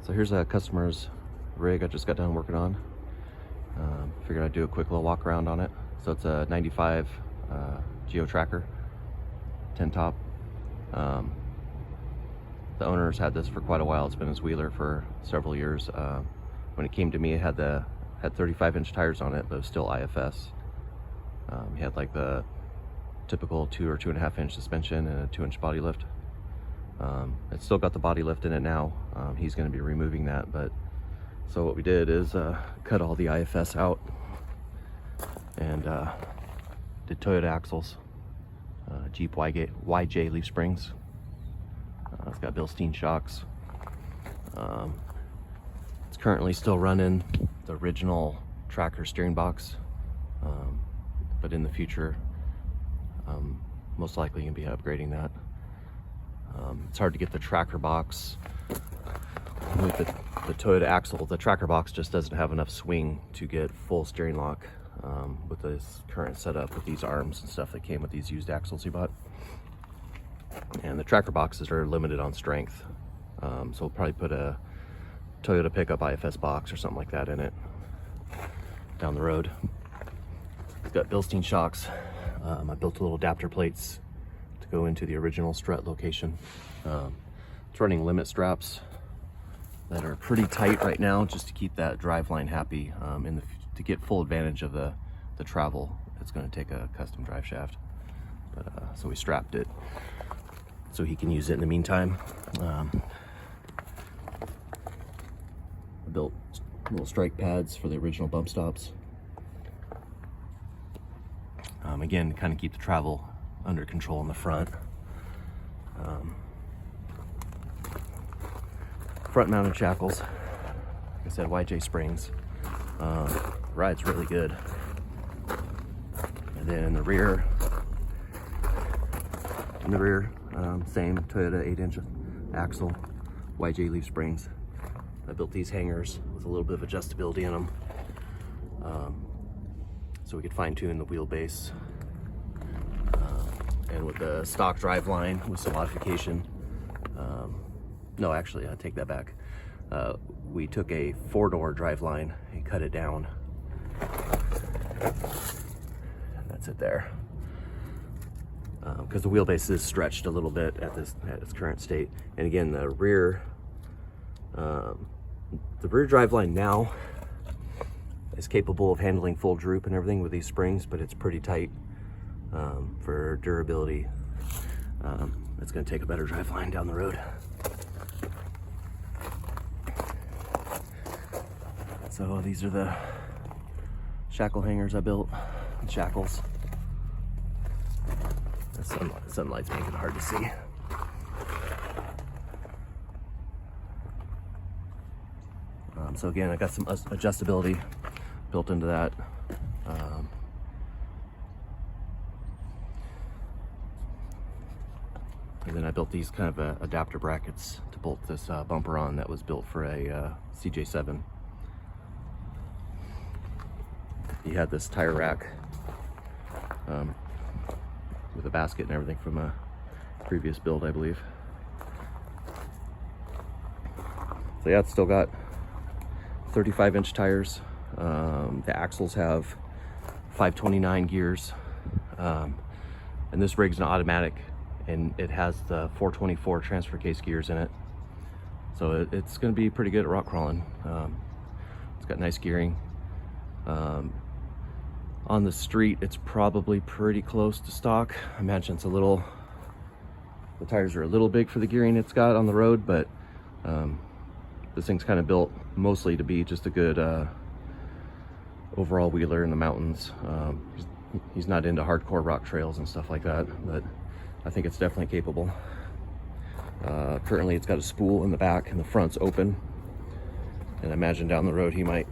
So here's a customer's rig I just got done working on. Figured I'd do a quick little walk around on it. So it's a 95 Geo Tracker 10 top. The owner's had this for quite a while. It's been his wheeler for several years. When it came to me, it had 35-inch tires on it, but it was still IFS. He had like the typical 2 or 2.5 inch suspension and a 2-inch body lift. It's still got the body lift in it now. He's going to be removing that, but so what we did is cut all the IFS out and did Toyota axles, Jeep YJ leaf springs. It's got Bilstein shocks. It's currently still running the original Tracker steering box, but in the future, most likely going to be upgrading that. It's hard to get the Tracker box with the Toyota axle. The Tracker box just doesn't have enough swing to get full steering lock with this current setup with these arms and stuff that came with these used axles he bought. And the Tracker boxes are limited on strength, so we'll probably put a Toyota pickup IFS box or something like that in it down the road. It's got Bilstein shocks. I built little adapter plates to go into the original strut location. It's running limit straps that are pretty tight right now, just to keep that driveline happy. To get full advantage of the travel, it's going to take a custom drive shaft. But so we strapped it so he can use it in the meantime. I built little strike pads for the original bump stops. Again, kind of keep the travel under control in the front. Front mounted shackles, like I said, YJ springs. Rides really good. And then in the rear, same Toyota 8-inch axle, YJ leaf springs. I built these hangers with a little bit of adjustability in them, so we could fine tune the wheelbase. And with the stock drive line with some modification, no, actually, I take that back. We took a 4-door drive line and cut it down. That's it there. Because the wheelbase is stretched a little bit at its current state. And again, the rear drive line now is capable of handling full droop and everything with these springs, but it's pretty tight for durability. It's going to take a better drive line down the road. So these are the shackle hangers I built, and shackles. The sunlight's making it hard to see. So again, I got some adjustability built into that. And then I built these kind of adapter brackets to bolt this bumper on that was built for a CJ7. He had this tire rack with a basket and everything from a previous build, I believe. So yeah, it's still got 35-inch tires. The axles have 529 gears, and this rig's an automatic, and it has the 424 transfer case gears in it. So it's going to be pretty good at rock crawling. It's got nice gearing. On the street, it's probably pretty close to stock. I imagine it's the tires are a little big for the gearing it's got on the road, but this thing's kind of built mostly to be just a good overall wheeler in the mountains. He's not into hardcore rock trails and stuff like that, but I think it's definitely capable. Currently it's got a spool in the back and the front's open, and I imagine down the road he might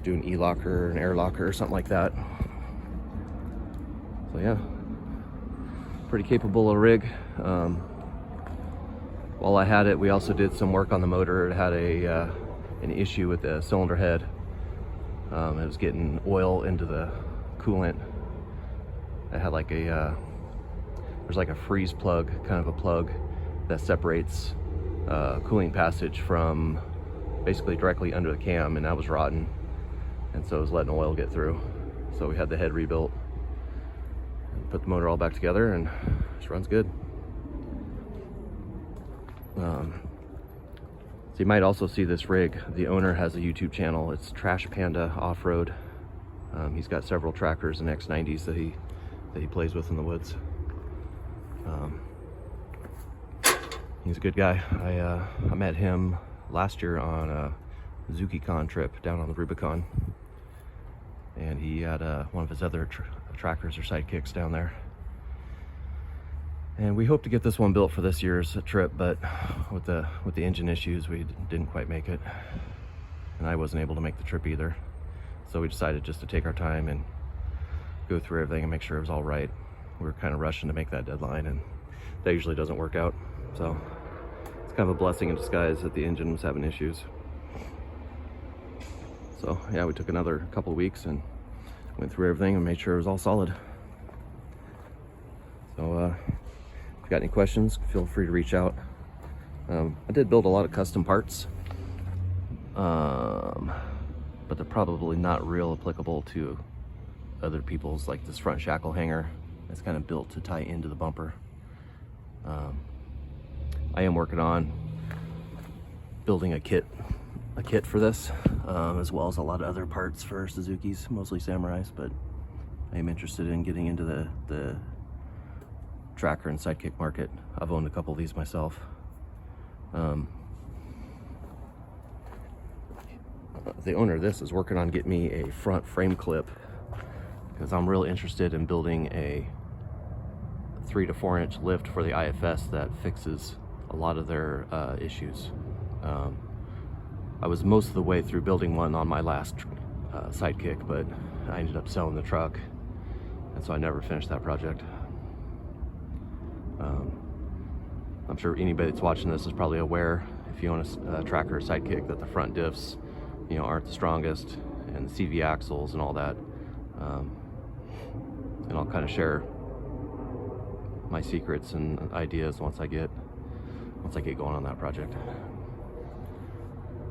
do an e-locker, an air locker or something like that. So yeah, pretty capable of rig. While I had it, we also did some work on the motor. It had an issue with the cylinder head. It was getting oil into the coolant. It had like there's like a freeze plug, kind of a plug that separates cooling passage from basically directly under the cam, and that was rotten, and so it was letting oil get through. So we had the head rebuilt and put the motor all back together, and it just runs good. So you might also see this rig. The owner has a YouTube channel. It's Trash Panda Off-Road. He's got several trackers and X90s that he plays with in the woods. He's a good guy. I met him last year on a Suzuki trip down on the Rubicon, and he had one of his other trackers or sidekicks down there. And we hope to get this one built for this year's trip, but with the engine issues, we didn't quite make it, and I wasn't able to make the trip either. So we decided just to take our time and go through everything and make sure it was all right. We were kind of rushing to make that deadline, and that usually doesn't work out. So it's kind of a blessing in disguise that the engine was having issues. So yeah, we took another couple of weeks and went through everything and made sure it was all solid. So if you got any questions, feel free to reach out. I did build a lot of custom parts, but they're probably not real applicable to other people's, like this front shackle hanger. It's kind of built to tie into the bumper. I am working on building a kit for this, as well as a lot of other parts for Suzukis, mostly Samurais, but I am interested in getting into the tracker and sidekick market. I've owned a couple of these myself. The owner of this is working on getting me a front frame clip, because I'm real interested in building a 3 to 4 inch lift for the IFS that fixes a lot of their issues. I was most of the way through building one on my last sidekick, but I ended up selling the truck, and so I never finished that project. I'm sure anybody that's watching this is probably aware, if you own a tracker or sidekick, that the front diffs, aren't the strongest, and the CV axles and all that. And I'll kind of share my secrets and ideas once I get going on that project.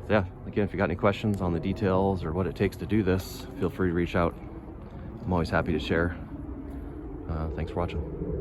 So yeah, again, if you got any questions on the details or what it takes to do this, feel free to reach out. I'm always happy to share. Thanks for watching.